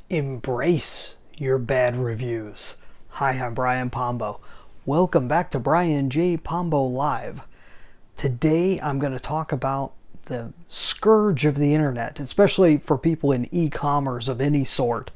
Embrace your bad reviews. Hi, I'm Brian Pombo. Welcome back to Brian J. Pombo Live. Today I'm going to talk about the scourge of the internet, especially for people in e-commerce of any sort,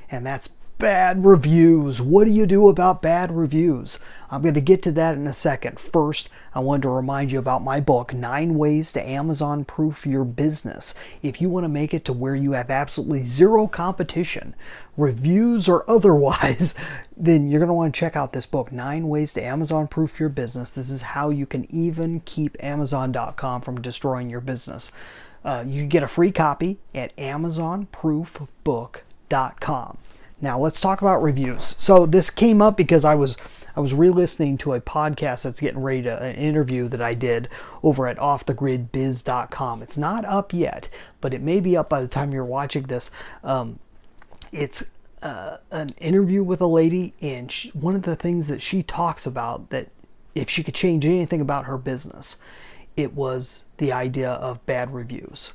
and that's bad reviews. What do you do about bad reviews? I'm going to get to that in a second. First, I wanted to remind you about my book, 9 Ways to Amazon Proof Your Business. If you want to make it to where you have absolutely zero competition, reviews or otherwise, then you're going to want to check out this book, 9 Ways to Amazon Proof Your Business. This is how you can even keep Amazon.com from destroying your business. You can get a free copy at AmazonProofBook.com. Now let's talk about reviews. So this came up because I was re-listening to a podcast that's getting ready to an interview that I did over at offthegridbiz.com. It's not up yet, but it may be up by the time you're watching this. It's an interview with a lady, and one of the things that she talks about, that if she could change anything about her business, it was the idea of bad reviews.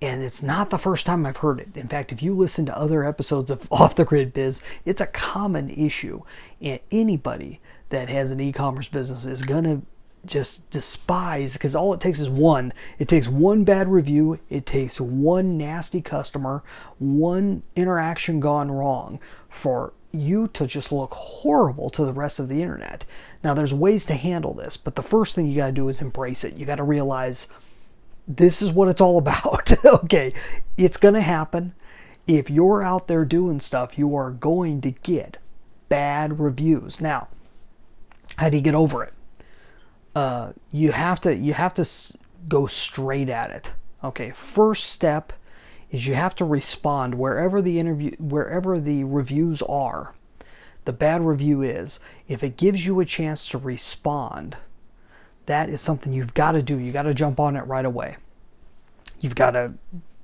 And it's not the first time I've heard it. In fact, if you listen to other episodes of Off the Grid Biz, it's a common issue. And anybody that has an e-commerce business is going to just despise, because all it takes is one. It takes one bad review. It takes one nasty customer, one interaction gone wrong for you to just look horrible to the rest of the internet. Now, there's ways to handle this, but the first thing you got to do is embrace it. You got to realize this is what it's all about. Okay, it's going to happen. If you're out there doing stuff, you are going to get bad reviews. Now, how do you get over it? You have to go straight at it. Okay, first step is you have to respond wherever the reviews are. The bad review is, if it gives you a chance to respond, that is something you've got to do. You got to jump on it right away. You've got to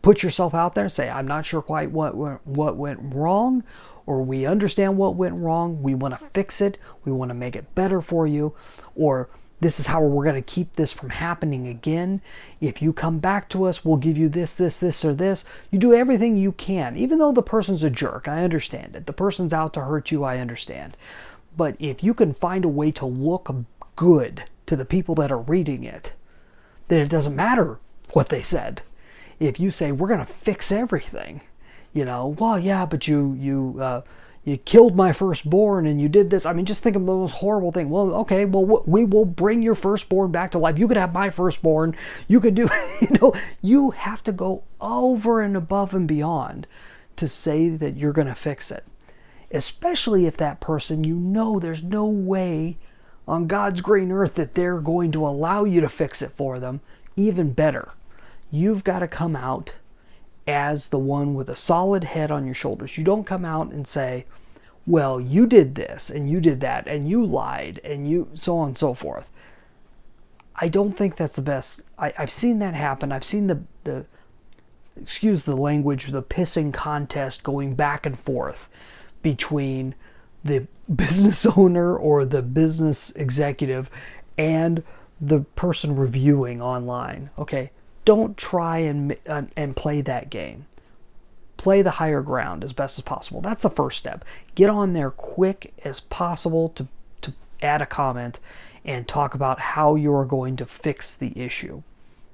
put yourself out there and say, I'm not sure quite what went wrong, or we understand what went wrong. We want to fix it. We want to make it better for you, or this is how we're going to keep this from happening again. If you come back to us, we'll give you this, or this. You do everything you can, even though the person's a jerk. I understand it. The person's out to hurt you. I understand. But if you can find a way to look good to the people that are reading it, then it doesn't matter what they said. If you say, we're going to fix everything, well, yeah, but you killed my firstborn and you did this. I mean, just think of the most horrible thing. Well, okay, well, we will bring your firstborn back to life. You could have my firstborn. You could do, you have to go over and above and beyond to say that you're going to fix it. Especially if that person, there's no way on God's green earth that they're going to allow you to fix it for them. Even better, you've got to come out as the one with a solid head on your shoulders. You don't come out and say, well, you did this and you did that and you lied and you so on and so forth. I don't think that's the best. I've seen that happen. I've seen the excuse the language, the pissing contest going back and forth between the business owner or the business executive and the person reviewing online. Okay, don't try and play that game. Play the higher ground as best as possible. That's the first step. Get on there quick as possible to add a comment and talk about how you're going to fix the issue.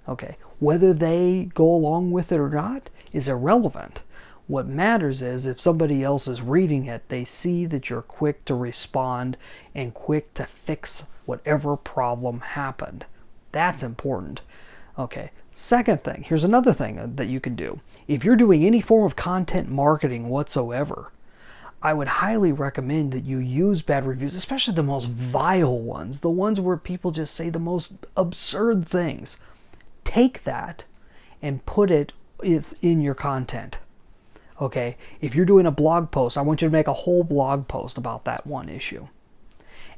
Okay, whether they go along with it or not is irrelevant. What matters is if somebody else is reading it, they see that you're quick to respond and quick to fix whatever problem happened. That's important. Okay, second thing, here's another thing that you can do. If you're doing any form of content marketing whatsoever, I would highly recommend that you use bad reviews, especially the most vile ones, the ones where people just say the most absurd things. Take that and put it in your content. Okay, if you're doing a blog post, I want you to make a whole blog post about that one issue.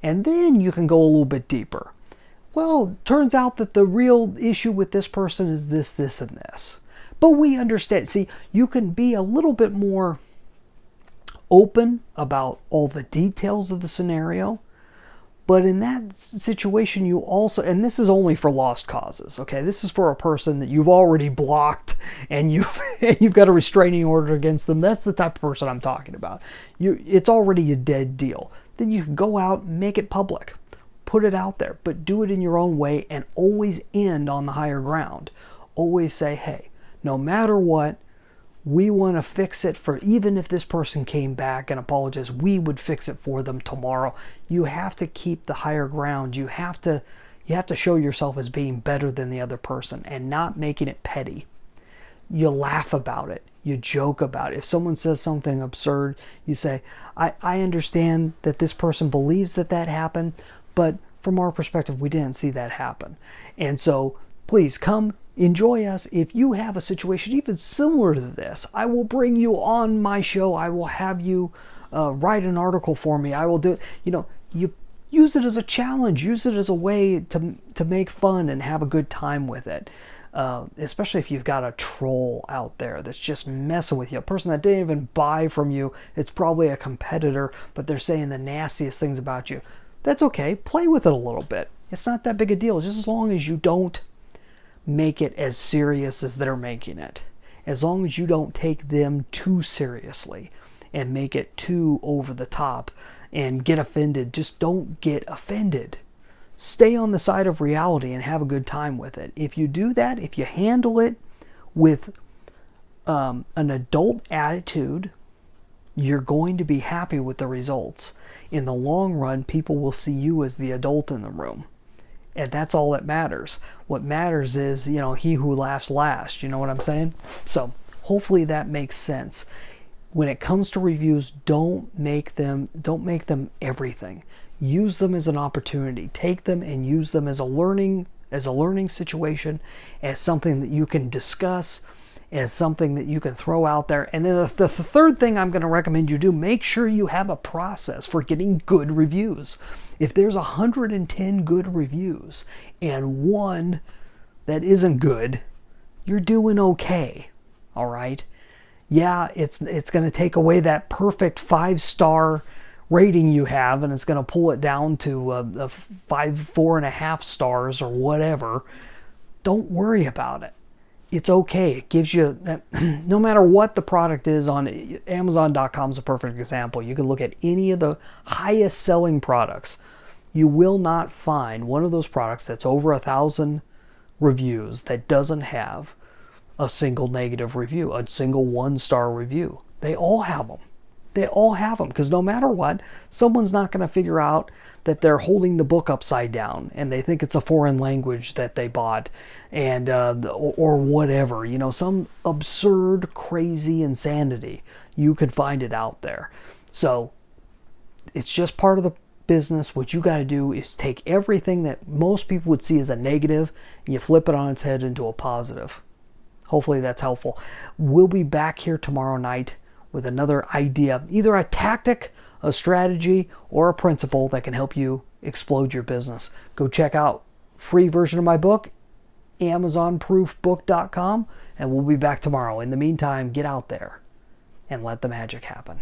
And then you can go a little bit deeper. Well, turns out that the real issue with this person is this, and this. But we understand. See, you can be a little bit more open about all the details of the scenario, But in that situation, you also, and this is only for lost causes, okay? This is for a person that you've already blocked and you've got a restraining order against them. That's the type of person I'm talking about. It's already a dead deal. Then you can go out and make it public. Put it out there, but do it in your own way and always end on the higher ground. Always say, hey, no matter what, we want to fix it for, even if this person came back and apologized, we would fix it for them tomorrow. You have to keep the higher ground. You have to show yourself as being better than the other person and not making it petty. You laugh about it. You joke about it. If someone says something absurd, you say, I understand that this person believes that happened, but from our perspective, we didn't see that happen. And so please come enjoy us. If you have a situation even similar to this, I will bring you on my show. I will have you write an article for me. I will do it. You use it as a challenge. Use it as a way to make fun and have a good time with it. Especially if you've got a troll out there that's just messing with you, a person that didn't even buy from you. It's probably a competitor, but they're saying the nastiest things about you. That's okay. Play with it a little bit. It's not that big a deal, just as long as you don't make it as serious as they're making it. As long as you don't take them too seriously and make it too over the top and get offended. Just don't get offended. Stay on the side of reality and have a good time with it. If you do that, if you handle it with an adult attitude, you're going to be happy with the results. In the long run, people will see you as the adult in the room. And that's all that matters. What matters is, he who laughs last. You know what I'm saying? So hopefully that makes sense. When it comes to reviews, don't make them everything. Use them as an opportunity. Take them and use them as a learning situation, as something that you can discuss, as something that you can throw out there. And then the third thing I'm going to recommend you do, make sure you have a process for getting good reviews. If there's 110 good reviews and one that isn't good, you're doing okay. All right? Yeah, it's going to take away that perfect 5-star rating you have, and it's going to pull it down to a 4.5 stars or whatever. Don't worry about it. It's okay. It gives you, no matter what the product is on Amazon.com is a perfect example. You can look at any of the highest selling products. You will not find one of those products that's over 1,000 reviews that doesn't have a single negative review, a single 1-star review. They all have them. They all have them, because no matter what, someone's not going to figure out that they're holding the book upside down and they think it's a foreign language that they bought, and or whatever, some absurd, crazy insanity. You can find it out there. So it's just part of the business. What you got to do is take everything that most people would see as a negative and you flip it on its head into a positive. Hopefully that's helpful. We'll be back here tomorrow night with another idea, either a tactic, a strategy, or a principle that can help you explode your business. Go check out free version of my book, AmazonProofBook.com, and we'll be back tomorrow. In the meantime, get out there and let the magic happen.